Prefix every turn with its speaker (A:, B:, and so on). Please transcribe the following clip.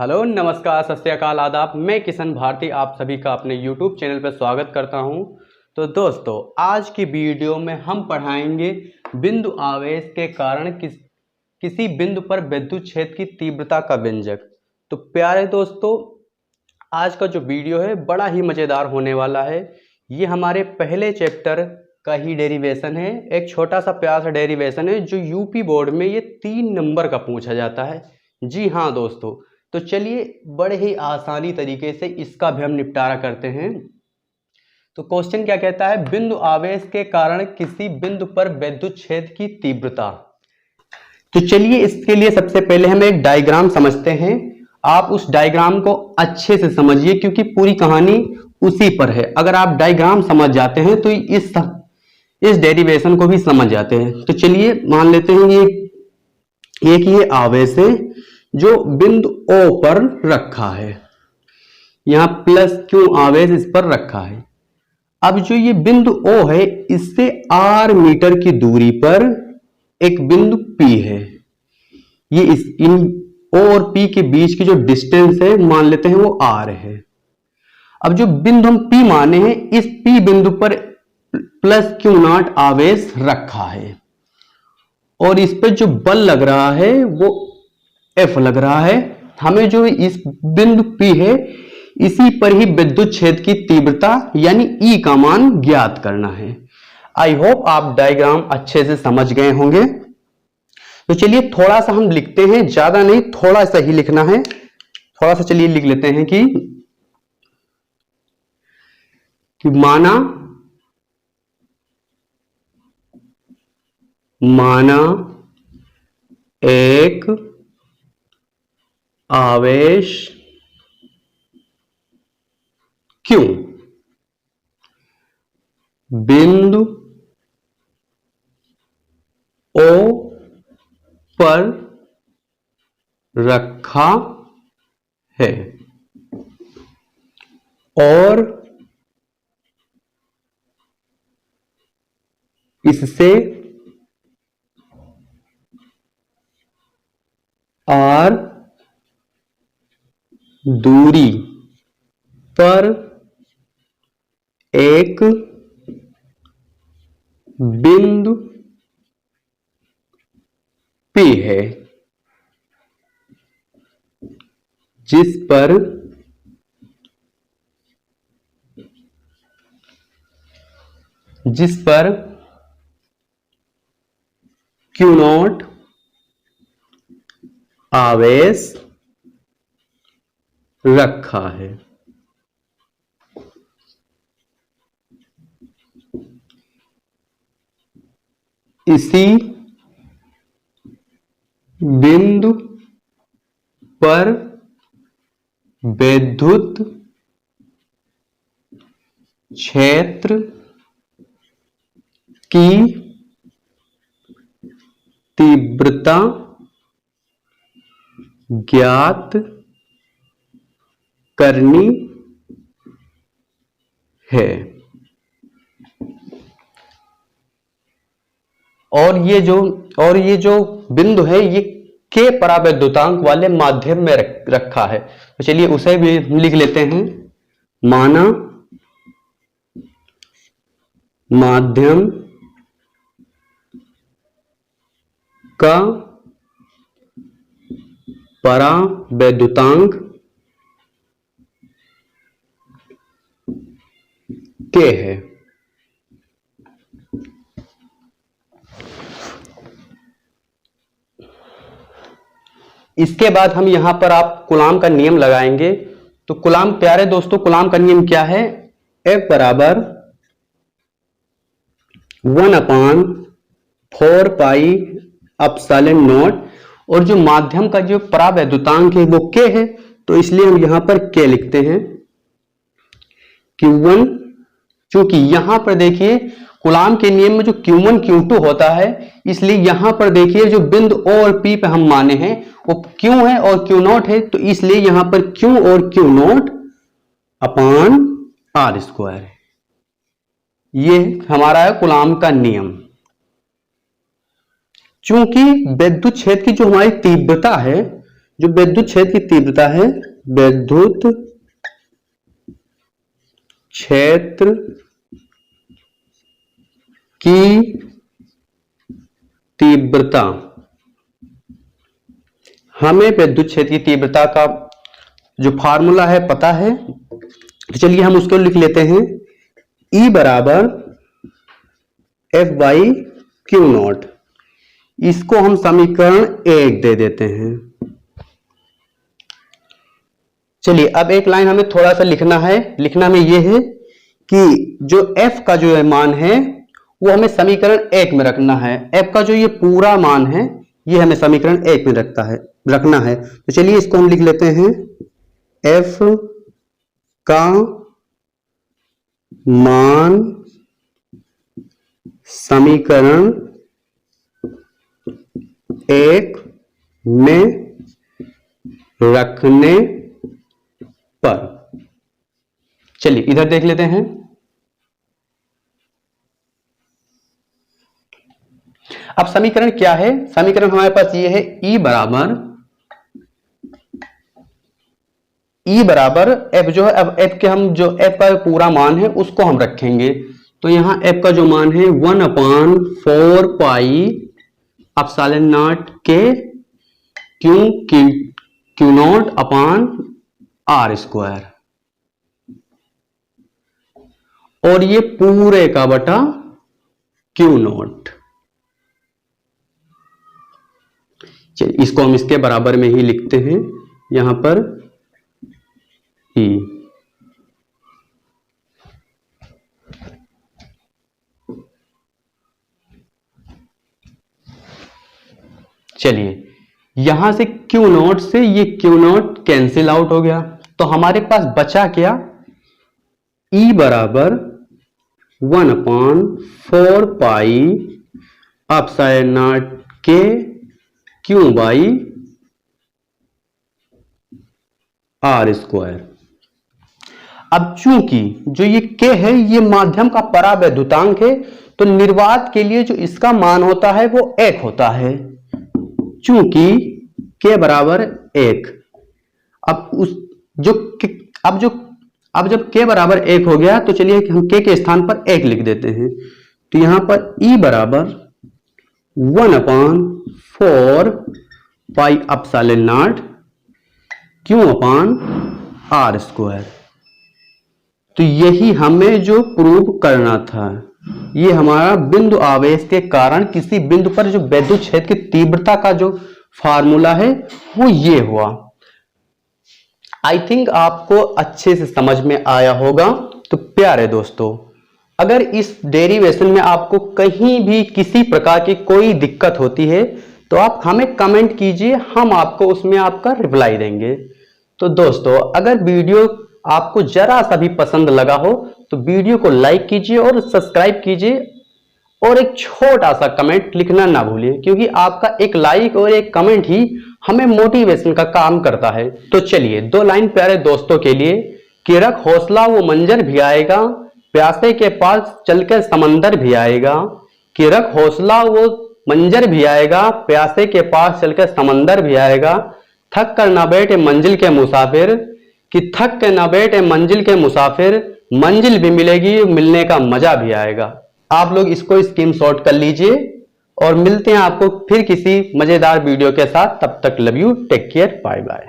A: Hello नमस्कार सत श्री अकाल आदाब। मैं किशन भारती आप सभी का अपने YouTube चैनल पर स्वागत करता हूं। तो दोस्तों आज की वीडियो में हम पढ़ाएंगे बिंदु आवेश के कारण किसी बिंदु पर विद्युत क्षेत्र की तीव्रता का व्यंजक। तो प्यारे दोस्तों आज का जो वीडियो है बड़ा ही मज़ेदार होने वाला है। ये हमारे पहले चैप्टर का ही डेरिवेशन है। एक छोटा सा प्यारा सा डेरिवेशन है जो यूपी बोर्ड में ये 3 नंबर का पूछा जाता है। जी हाँ दोस्तों, तो चलिए बड़े ही आसानी तरीके से इसका भी हम निपटारा करते हैं। तो क्वेश्चन क्या कहता है, बिंदु आवेश के कारण किसी बिंदु पर विद्युत क्षेत्र की तीव्रता। तो चलिए इसके लिए सबसे पहले हम एक डायग्राम समझते हैं। आप उस डायग्राम को अच्छे से समझिए क्योंकि पूरी कहानी उसी पर है। अगर आप डायग्राम समझ जाते हैं तो इस डेरिवेशन को भी समझ जाते हैं। तो चलिए मान लेते हैं ये आवेश है जो बिंदु O पर रखा है। यहां प्लस Q आवेश इस पर रखा है। अब जो ये बिंदु O है इससे R मीटर की दूरी पर एक बिंदु P है। ये इन O और P के बीच की जो डिस्टेंस है मान लेते हैं वो R है। अब जो बिंदु हम P माने हैं इस P बिंदु पर प्लस Q0 आवेश रखा है और इस पर जो बल लग रहा है वो F लग रहा है। हमें जो इस बिंदु P है इसी पर ही विद्युत क्षेत्र की तीव्रता यानी E का मान ज्ञात करना है। आई होप आप डायग्राम अच्छे से समझ गए होंगे। तो चलिए थोड़ा सा हम लिखते हैं, ज्यादा नहीं थोड़ा सा ही लिखना है। थोड़ा सा चलिए लिख लेते हैं कि माना एक आवेश Q बिंदु O पर रखा है और इससे R दूरी पर एक बिंदु P है जिस पर Q0 आवेश रखा है। इसी बिंदु पर विद्युत क्षेत्र की तीव्रता ज्ञात करनी है। और ये जो बिंदु है ये K परावैद्युतांक वाले माध्यम में रखा है। तो चलिए उसे भी लिख लेते हैं। माना माध्यम का परावैद्युतांक K है। इसके बाद हम यहां पर आप कूलाम का नियम लगाएंगे। तो कूलाम प्यारे दोस्तों कूलाम का नियम क्या है, F बराबर 1/4 पाई एप्सिलॉन नॉट और जो माध्यम का जो परावैद्युतांक है वो K है। तो इसलिए हम यहां पर K लिखते हैं Q1। क्योंकि यहां पर देखिए कूलाम के नियम में जो Q1 Q2 होता है इसलिए यहां पर देखिए जो बिंदु O और P पे हम माने हैं वो Q है और Q0 है। तो इसलिए यहां पर Q और Q0 अपान R स्क्वायर है। ये हमारा है कूलाम का नियम। चूंकि विद्युत क्षेत्र की जो हमारी तीव्रता है जो विद्युत क्षेत्र की तीव्रता है, विद्युत क्षेत्र की तीव्रता, हमें विद्युत क्षेत्र की तीव्रता का जो फार्मूला है पता है, तो चलिए हम उसको लिख लेते हैं। E बराबर F बाई क्यू नॉट, इसको हम समीकरण 1 दे देते हैं। चलिए अब एक लाइन हमें थोड़ा सा लिखना है। लिखना में यह है कि जो F का जो मान है वो हमें समीकरण 1 में रखना है। F का जो ये पूरा मान है ये हमें समीकरण 1 में रखना है। तो चलिए इसको हम लिख लेते हैं। F का मान समीकरण 1 में रखने पर, चलिए इधर देख लेते हैं। अब समीकरण क्या है? समीकरण हमारे पास ये है E बराबर F जो है, अब F के हम जो F का पूरा मान है उसको हम रखेंगे। तो यहां F का जो मान है 1/4 पाई एप्सिलॉन नॉट के q naught upon r square, और ये पूरे का बटा क्यू नॉट। चलिए इसको हम इसके बराबर में ही लिखते हैं यहां पर E। चलिए यहां से क्यू नॉट से ये क्यू नॉट कैंसिल आउट हो गया, तो हमारे पास बचा क्या? E बराबर 1/4 पाई एप्सिलॉन नॉट के क्यू बाई आर स्क्वायर। अब चूंकि जो ये k है ये माध्यम का परावैद्युतांक है, तो निर्वात के लिए जो इसका मान होता है वो 1 होता है। चूंकि k बराबर 1, अब जब k बराबर 1 हो गया तो चलिए हम k के स्थान पर 1 लिख देते हैं। तो यहां पर E बराबर 1/4 pi epsilon naught q upon r square. तो यही हमें जो प्रूव करना था, ये हमारा बिंदु आवेश के कारण किसी बिंदु पर जो विद्युत क्षेत्र की तीव्रता का जो फार्मूला है वो ये हुआ। आई थिंक आपको अच्छे से समझ में आया होगा। तो प्यारे दोस्तों, अगर इस डेरिवेशन में आपको कहीं भी किसी प्रकार की कोई दिक्कत होती है तो आप हमें कमेंट कीजिए, हम आपको उसमें आपका रिप्लाई देंगे। तो दोस्तों, अगर वीडियो आपको जरा सा भी पसंद लगा हो तो वीडियो को लाइक कीजिए और सब्सक्राइब कीजिए, और एक छोटा सा कमेंट लिखना ना भूलिए, क्योंकि आपका एक लाइक और एक कमेंट ही हमें मोटिवेशन का काम करता है। तो चलिए 2 लाइन प्यारे दोस्तों के लिए कि रख हौसला वो मंजर भी आएगा, प्यासे के पास चल के समंदर भी आएगा। कि रख हौसला वो मंजर भी आएगा, प्यासे के पास चल के समंदर भी आएगा। थक कर ना बैठे मंजिल के मुसाफिर, कि थक के ना बैठे मंजिल के मुसाफिर, मंजिल भी मिलेगी, मिलने का मजा भी आएगा। आप लोग इसको स्क्रीनशॉट कर लीजिए, और मिलते हैं आपको फिर किसी मजेदार वीडियो के साथ। तब तक love you, take care, bye bye.